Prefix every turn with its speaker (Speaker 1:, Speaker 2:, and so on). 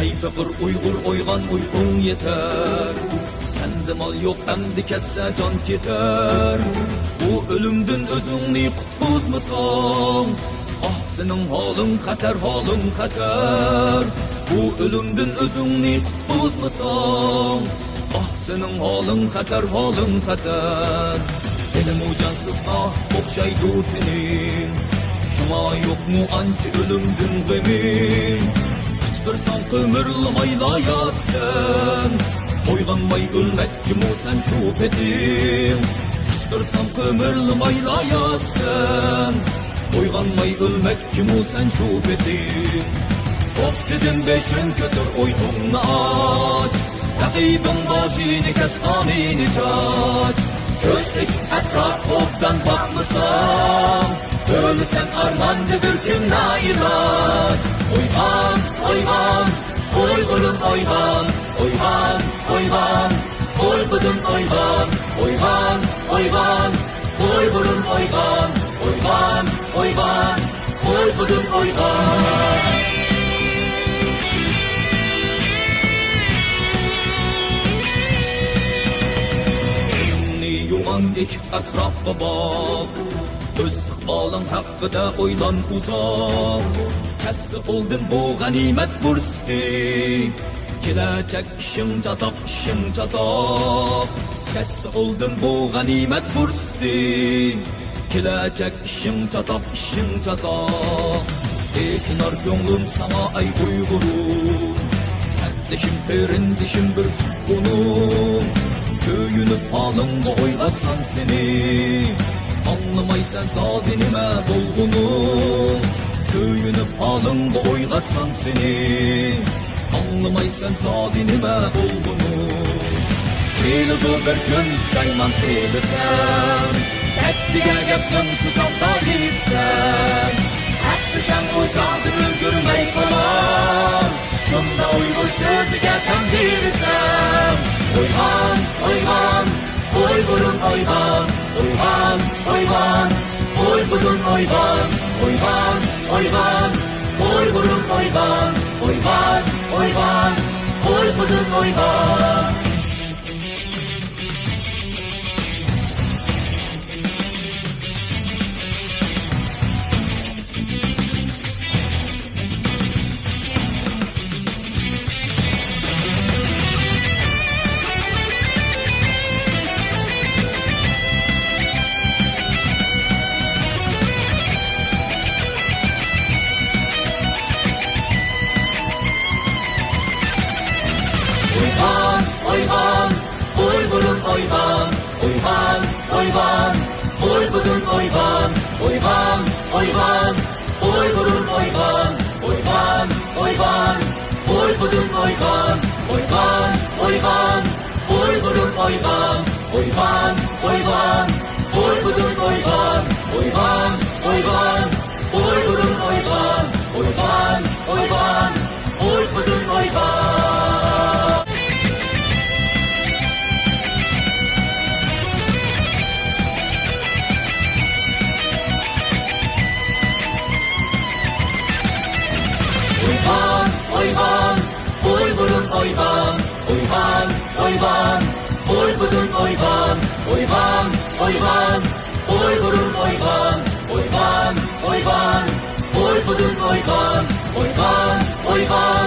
Speaker 1: Ey fakir Uygur oygan uykun yeter. Sende mal yok emdi kesse can keter. Bu ölümdün özüngni kutbuzmasan, ah senin halın xatar, halın xatar. Bu ölümdün özüngni kutbuzmasan, ah senin halın xatar, halın xatar. Elim ucansız ah okşaydu tenin, şuna yok mu anti ölümdün gemin. Hiçbirsan kömürlümayla yatsın, oyganmay ölmekçi mu sen şüphetin. Hiçbirsan kömürlümayla yatsın, oyganmay ölmekçi mu sen şüphetin. Hop dedim beşin kötür oytunna aç, rakibin başını kes amini çaç. Göz içip etraf oktan bakmasan, ölürsen armandı bir gün ilaç. Oygan, oygan, Uygur'un oygan, oygan, oygan, Uygur'un oygan, oygan, oygan, Uygur'un oygan, oygan, oygan, Uygur'un oygan. Elimni yuvan geçip etrafa bak, öz iqbalın haqqida oylan uzak. Kassi oldun bu ganimet bursti, kelajak ishing chatoq, ishing chatoq. Kassi oldun bu ganimet bursti, kelajak ishing chatoq, ishing chatoq. Ekinar ko'nglim sana ay Uygur'um, sertleşim terindişim bir tutkunum. Köyünüp alınga oylatsam seni, anlamaysan zadinime dolgunum. Köyünüp alınga oylatsam seni, anlamaysan zadinime dolgunum. Kelidi bir gün pişayman eylesem, ettiga gapning şu çağda yetsen. Hatta sen o çağda ülgürmey kalan, şunda Uygur sözüge tan versem. Oygan, oygan, Uygur'un oygan, oygan, oygan, Uygur'un oygan, oygan, oygan, Uygur'un oygan, oygan, oygan, Uygur'un oygan. Oygan, oygan, Uygur'un oygan, oygan, oygan, Uygur'un oygan, oygan, oygan, Uygur'un oygan, oygan, oygan, Uygur'un oygan, oygan, oygan, Uygur'un oygan, oygan, oygan, Uygur'un oygan, oygan, oygan, Uygur'un oygan, oygan, oygan, Uygur'un oygan. Oygan, oygan, Uygur'un oygan, oygan, oygan, Uygur'un oygan, oygan, oygan, Uygur'un oygan, oygan, oygan, Uygur'un oygan, oygan, oygan.